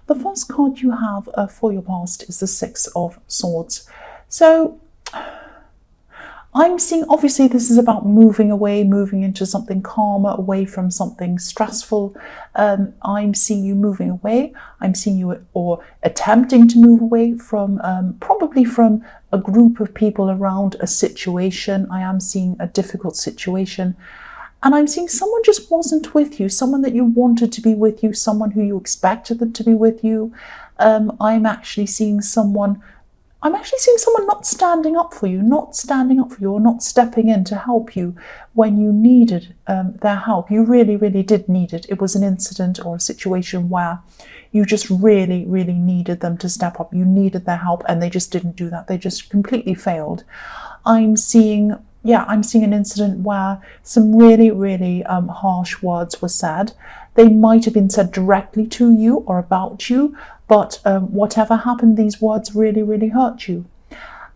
The first card you have for your past is the Six of Swords. So I'm seeing, obviously, this is about moving away, moving into something calmer, away from something stressful. I'm seeing you moving away. I'm seeing you or attempting to move away from, probably from a group of people around a situation. I am seeing a difficult situation. And I'm seeing someone just wasn't with you, someone that you wanted to be with you, someone who you expected them to be with you. I'm actually seeing someone not standing up for you, or not stepping in to help you when you needed their help. You really, really did need it. It was an incident or a situation where you just really, really needed them to step up. You needed their help and they just didn't do that. They just completely failed. I'm seeing an incident where some really, really harsh words were said. They might have been said directly to you or about you, but whatever happened, these words really, really hurt you.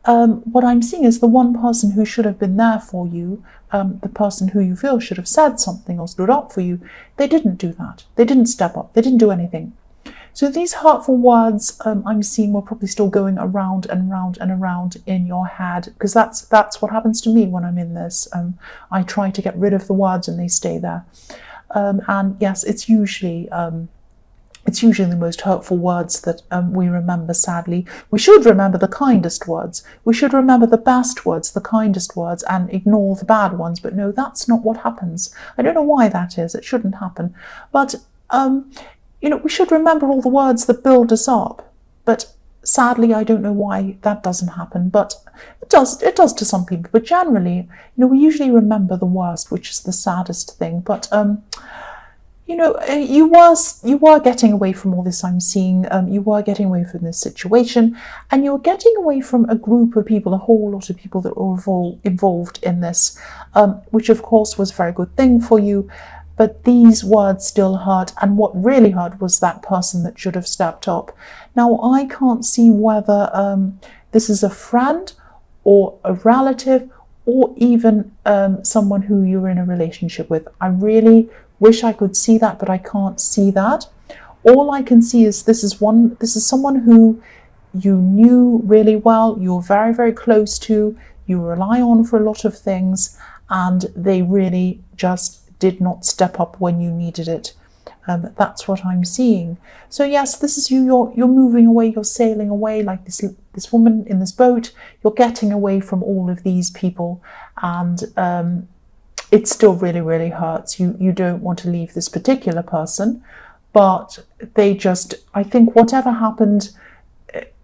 What I'm seeing is the one person who should have been there for you, the person who you feel should have said something or stood up for you, they didn't do that. They didn't step up. They didn't do anything. So these hurtful words I'm seeing were probably still going around and around and around in your head, because that's what happens to me when I'm in this. I try to get rid of the words and they stay there. And yes, it's usually the most hurtful words that we remember, sadly. We should remember the kindest words. We should remember the best words, the kindest words, and ignore the bad ones. But no, that's not what happens. I don't know why that is. It shouldn't happen. But we should remember all the words that build us up. But sadly, I don't know why that doesn't happen. But it does to some people. But generally, we usually remember the worst, which is the saddest thing. But you were getting away from all this. I'm seeing you were getting away from this situation, and you were getting away from a group of people, a whole lot of people that were involved in this, which of course was a very good thing for you. But these words still hurt, and what really hurt was that person that should have stepped up. Now, I can't see whether this is a friend or a relative or even someone who you're in a relationship with. I really wish I could see that, but I can't see that. All I can see is this is someone who you knew really well, you were very, very close to, you rely on for a lot of things, and they really just did not step up when you needed it. That's what I'm seeing. So yes, this is you. You're moving away. You're sailing away like this woman in this boat. You're getting away from all of these people, and it still really, really hurts. You don't want to leave this particular person, but I think whatever happened,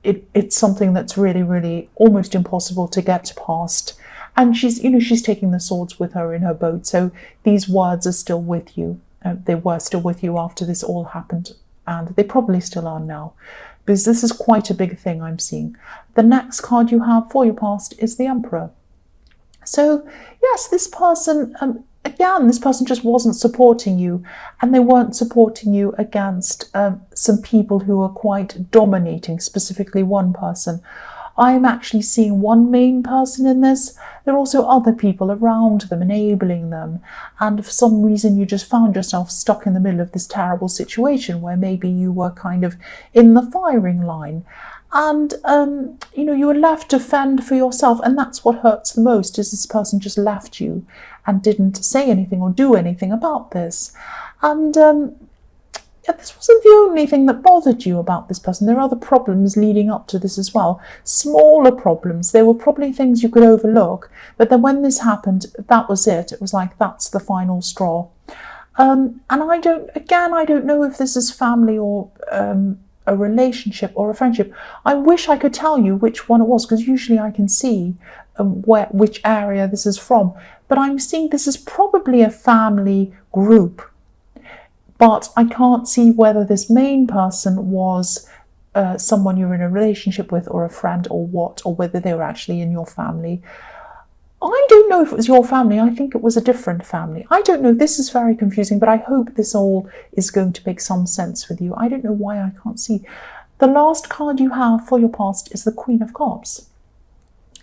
it's something that's really, really almost impossible to get past. And she's taking the swords with her in her boat. So these words are still with you. They were still with you after this all happened, and they probably still are now, because this is quite a big thing I'm seeing. The next card you have for your past is the Emperor. So yes, this person, this person just wasn't supporting you, and they weren't supporting you against some people who were quite dominating, specifically one person. I'm actually seeing one main person in this. There are also other people around them, enabling them. And for some reason, you just found yourself stuck in the middle of this terrible situation where maybe you were kind of in the firing line. And, you were left to fend for yourself. And that's what hurts the most, is this person just left you and didn't say anything or do anything about this. And this wasn't the only thing that bothered you about this person. There are other problems leading up to this as well. Smaller problems. They were probably things you could overlook. But then when this happened, that was it. It was like, that's the final straw. And I don't know if this is family or a relationship or a friendship. I wish I could tell you which one it was, because usually I can see which area this is from. But I'm seeing this is probably a family group. But I can't see whether this main person was someone you're in a relationship with, or a friend, or what, or whether they were actually in your family. I don't know if it was your family. I think it was a different family. I don't know. This is very confusing, but I hope this all is going to make some sense with you. I don't know why I can't see. The last card you have for your past is the Queen of Cups.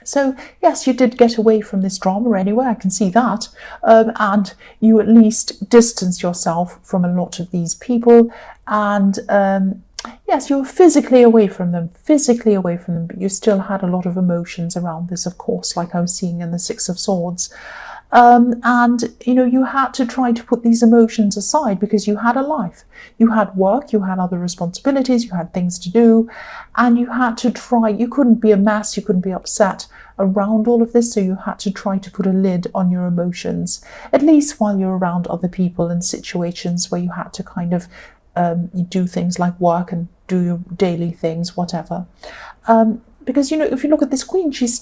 So yes, you did get away from this drama anyway, I can see that, and you at least distanced yourself from a lot of these people, and yes, you were physically away from them, but you still had a lot of emotions around this, of course, like I was seeing in the Six of Swords. And, you know, you had to try to put these emotions aside because you had a life. You had work, you had other responsibilities, you had things to do, and you had to try. You couldn't be a mess, you couldn't be upset around all of this, so you had to try to put a lid on your emotions, at least while you're around other people in situations where you had to kind of you do things like work and do your daily things, whatever. Because, you know, if you look at this queen, she's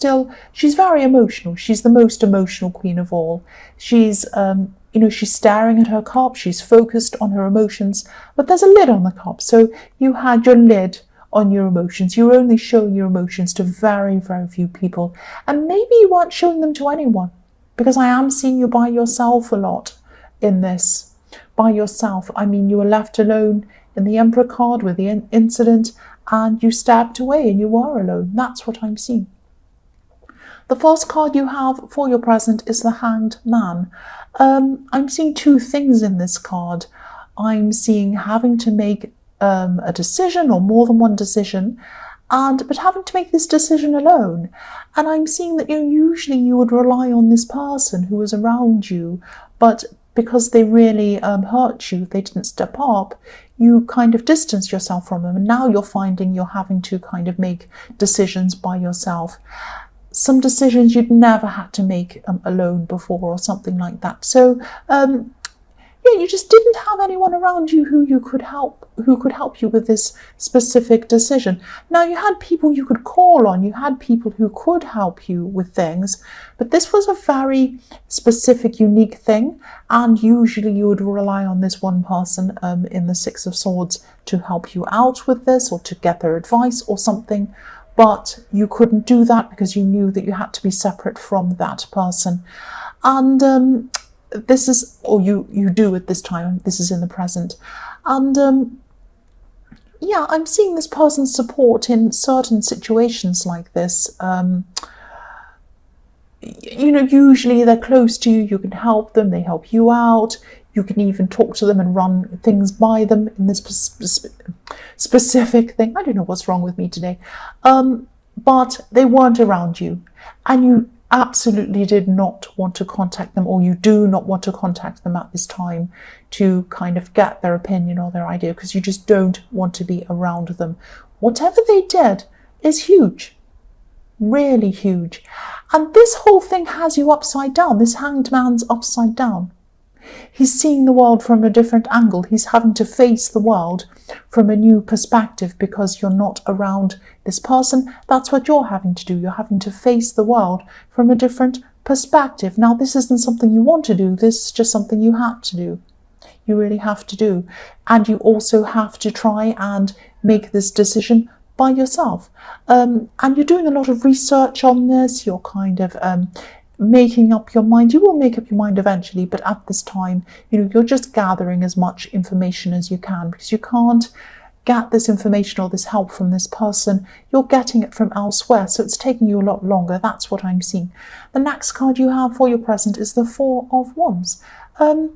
very emotional. She's the most emotional queen of all. She's, you know, she's staring at her cup. She's focused on her emotions, but there's a lid on the cup. So you had your lid on your emotions. You were only showing your emotions to very, very few people. And maybe you weren't showing them to anyone, because I am seeing you by yourself a lot in this. By yourself. I mean, you were left alone in the Emperor card with the incident, and you stepped away and you were alone. That's what I'm seeing. The first card you have for your present is the Hanged Man. I'm seeing two things in this card. I'm seeing having to make a decision, or more than one decision, but having to make this decision alone. And I'm seeing that usually you would rely on this person who was around you, but because they really hurt you, they didn't step up, you kind of distance yourself from them. And now you're finding you're having to kind of make decisions by yourself. Some decisions you'd never had to make alone before, or something like that. So, yeah, you just didn't have anyone around you who could help you with this specific decision. Now, you had people you could call on, you had people who could help you with things, but this was a very specific, unique thing, and usually you would rely on this one person in the Six of Swords to help you out with this, or to get their advice or something, but you couldn't do that because you knew that you had to be separate from that person. And this is, or you do at this time, this is in the present. And yeah, I'm seeing this person's support in certain situations like this. You know, usually they're close to you, you can help them, they help you out, you can even talk to them and run things by them in this specific thing. I don't know what's wrong with me today. But they weren't around you, and you absolutely did not want to contact them, or you do not want to contact them at this time to kind of get their opinion or their idea, because you just don't want to be around them. Whatever they did is huge, really huge. And this whole thing has you upside down. This Hanged Man's upside down. He's seeing the world from a different angle. He's having to face the world from a new perspective because you're not around this person. That's what you're having to do. You're having to face the world from a different perspective. Now, this isn't something you want to do. This is just something you have to do. You really have to do. And you also have to try and make this decision by yourself. And you're doing a lot of research on this. You're kind of making up your mind. You will make up your mind eventually, but at this time, you're just gathering as much information as you can, because you can't get this information or this help from this person. You're getting it from elsewhere, so it's taking you a lot longer. That's what I'm seeing. The next card you have for your present is the Four of Wands. Yeah,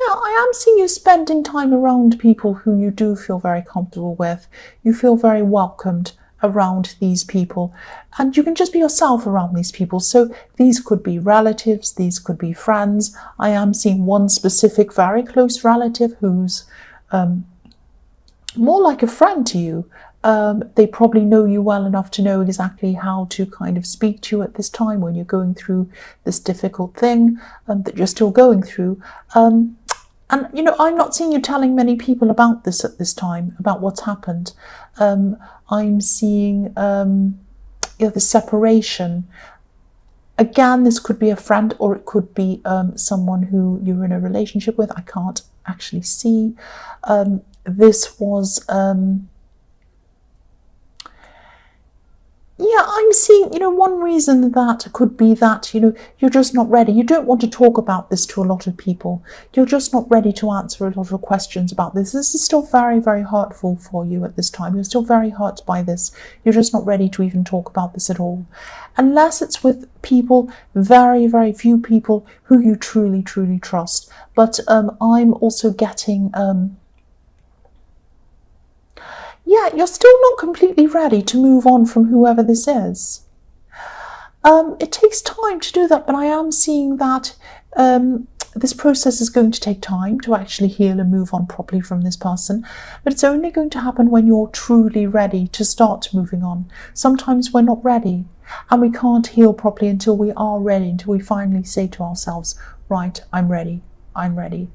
I am seeing you spending time around people who you do feel very comfortable with. You feel very welcomed around these people, and you can just be yourself around these people. So these could be relatives, these could be friends. I am seeing one specific very close relative who's more like a friend to you. They probably know you well enough to know exactly how to kind of speak to you at this time when you're going through this difficult thing that you're still going through. And, I'm not seeing you telling many people about this at this time, about what's happened. I'm seeing the separation. Again, this could be a friend, or it could be someone who you're in a relationship with. I can't actually see. This was... Yeah, I'm seeing, one reason that could be that, you're just not ready. You don't want to talk about this to a lot of people. You're just not ready to answer a lot of questions about this. This is still very, very hurtful for you at this time. You're still very hurt by this. You're just not ready to even talk about this at all. Unless it's with people, very, very few people who you truly, truly trust. But I'm also getting... yeah, you're still not completely ready to move on from whoever this is. It takes time to do that, but I am seeing that this process is going to take time to actually heal and move on properly from this person, but it's only going to happen when you're truly ready to start moving on. Sometimes we're not ready, and we can't heal properly until we are ready, until we finally say to ourselves, right, I'm ready, I'm ready.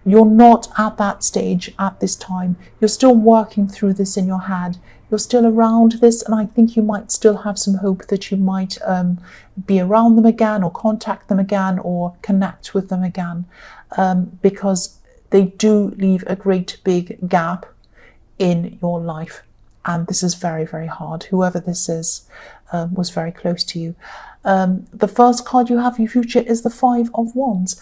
You're not at that stage at this time. You're still working through this in your head. You're still around this, and I think you might still have some hope that you might be around them again, or contact them again, or connect with them again, because they do leave a great big gap in your life, and this is very, very hard. Whoever this is was very close to you. The first card you have in your future is the Five of Wands.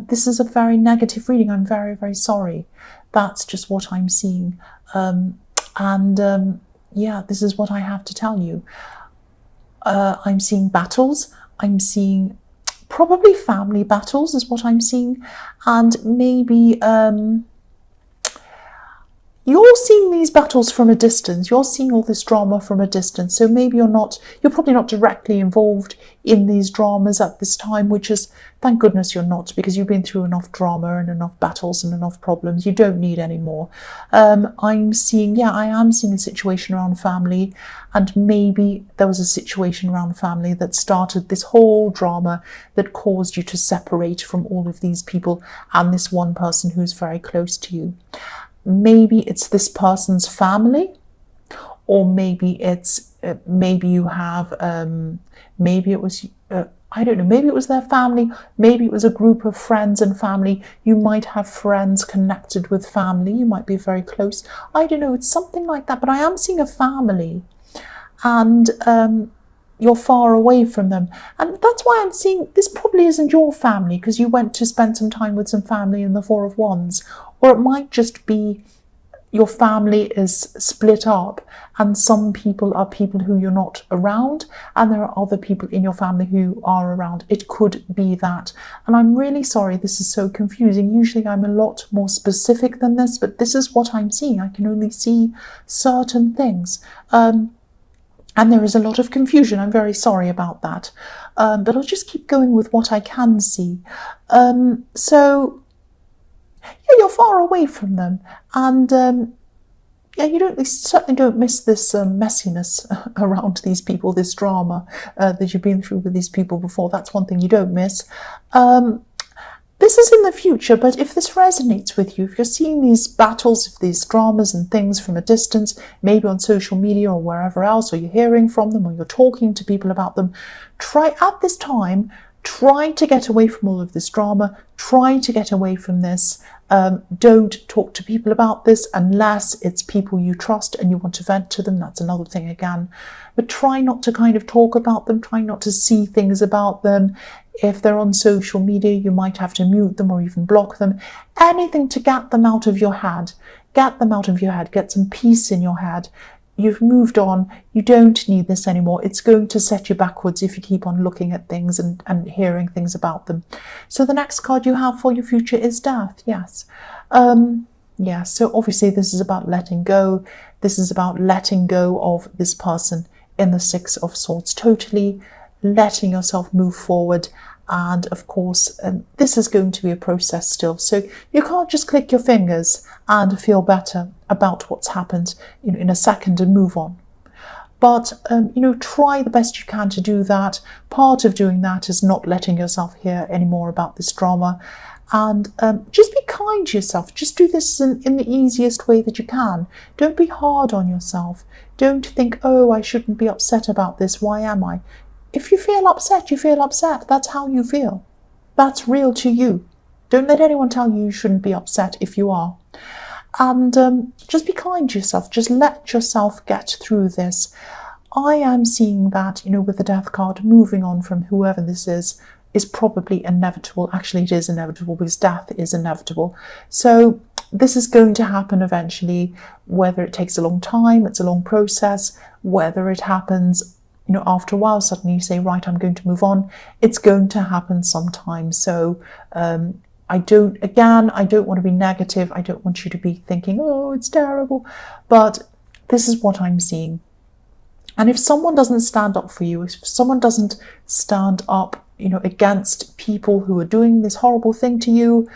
This is a very negative reading. I'm very, very sorry. That's just what I'm seeing. Yeah, this is what I have to tell you. I'm seeing battles. I'm seeing probably family battles is what I'm seeing. And maybe you're seeing these battles from a distance. You're seeing all this drama from a distance. So maybe you're probably not directly involved in these dramas at this time, which is, thank goodness you're not, because you've been through enough drama and enough battles and enough problems. You don't need any more. I am seeing a situation around family, and maybe there was a situation around family that started this whole drama that caused you to separate from all of these people and this one person who's very close to you. Maybe it's this person's family, or maybe it's maybe you have maybe it was I don't know, maybe it was their family, maybe it was a group of friends and family. You might have friends connected with family, you might be very close. I don't know, it's something like that, but I am seeing a family, and you're far away from them. And that's why I'm seeing this probably isn't your family, because you went to spend some time with some family in the Four of Wands. Or it might just be your family is split up, and some people are people who you're not around, and there are other people in your family who are around. It could be that. And I'm really sorry this is so confusing. Usually I'm a lot more specific than this, but this is what I'm seeing. I can only see certain things. And there is a lot of confusion. I'm very sorry about that. But I'll just keep going with what I can see. Yeah, you're far away from them, and yeah, you certainly don't miss this messiness around these people, this drama that you've been through with these people before. That's one thing you don't miss. This is in the future, but if this resonates with you, if you're seeing these battles, these dramas and things from a distance, maybe on social media or wherever else, or you're hearing from them, or you're talking to people about them, try to get away from all of this drama. Try to get away from this. Don't talk to people about this unless it's people you trust and you want to vent to them. That's another thing again. But try not to kind of talk about them. Try not to see things about them. If they're on social media, you might have to mute them or even block them. Anything to get them out of your head. Get them out of your head. Get some peace in your head. You've moved on. You don't need this anymore. It's going to set you backwards if you keep on looking at things and hearing things about them. So the next card you have for your future is Death. Yes. Yes. So obviously this is about letting go. This is about letting go of this person in the Six of Swords. Totally letting yourself move forward. And of course, this is going to be a process still. So you can't just click your fingers and feel better about what's happened in a second and move on. But, try the best you can to do that. Part of doing that is not letting yourself hear any more about this drama. And just be kind to yourself. Just do this in the easiest way that you can. Don't be hard on yourself. Don't think, oh, I shouldn't be upset about this. Why am I? If you feel upset, you feel upset. That's how you feel. That's real to you. Don't let anyone tell you you shouldn't be upset if you are. And just be kind to yourself. Just let yourself get through this. I am seeing that, with the Death card, moving on from whoever this is probably inevitable. Actually, it is inevitable because death is inevitable. So this is going to happen eventually, whether it takes a long time, it's a long process, whether it happens after a while, suddenly you say, right, I'm going to move on. It's going to happen sometime. So I don't want to be negative. I don't want you to be thinking, oh, it's terrible. But This is what I'm seeing. And if someone doesn't stand up for you, if someone doesn't stand up, against people who are doing this horrible thing to you,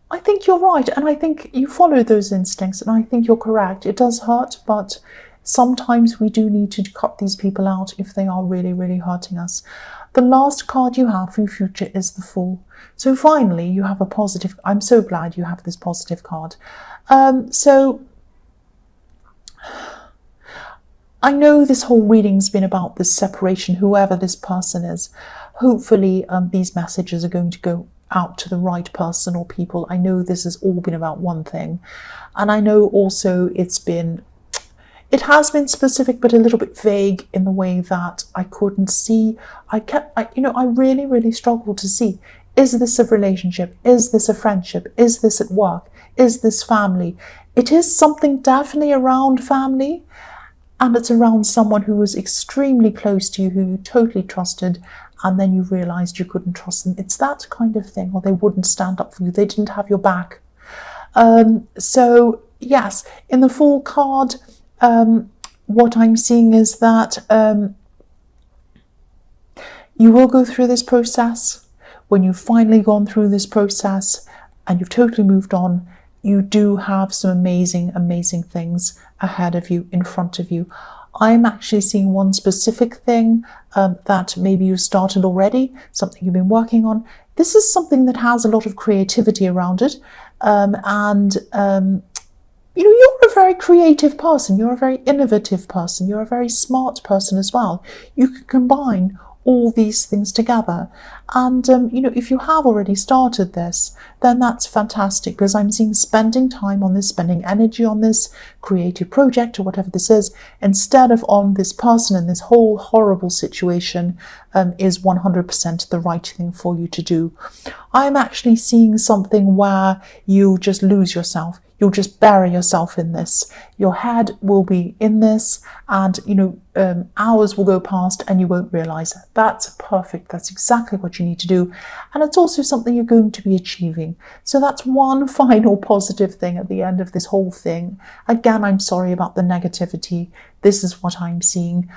I think you're right. And I think you follow those instincts. And I think you're correct. It does hurt, but sometimes we do need to cut these people out if they are really, really hurting us. The last card you have for your future is the Fool. So finally, you have a positive. I'm so glad you have this positive card. So I know this whole reading's been about this separation, whoever this person is. Hopefully, these messages are going to go out to the right person or people. I know this has all been about one thing. And I know also it has been specific, but a little bit vague in the way that I couldn't see. I really, really struggled to see. Is this a relationship? Is this a friendship? Is this at work? Is this family? It is something definitely around family. And it's around someone who was extremely close to you, who you totally trusted, and then you realised you couldn't trust them. It's that kind of thing, or they wouldn't stand up for you. They didn't have your back. So, yes, in the Fool card, what I'm seeing is that you will go through this process. When you've finally gone through this process and you've totally moved on, you do have some amazing, amazing things ahead of you, in front of you. I'm actually seeing one specific thing that maybe you started already, something you've been working on. This is something that has a lot of creativity around it. You're a very creative person. You're a very innovative person. You're a very smart person as well. You can combine all these things together. And, if you have already started this, then that's fantastic, because I'm seeing spending time on this, spending energy on this creative project or whatever this is, instead of on this person and this whole horrible situation, is 100% the right thing for you to do. I'm actually seeing something where you just lose yourself. You'll just bury yourself in this. Your head will be in this, and hours will go past and you won't realize it. That's perfect. That's exactly what you need to do. And it's also something you're going to be achieving. So that's one final positive thing at the end of this whole thing. Again, I'm sorry about the negativity. This is what I'm seeing.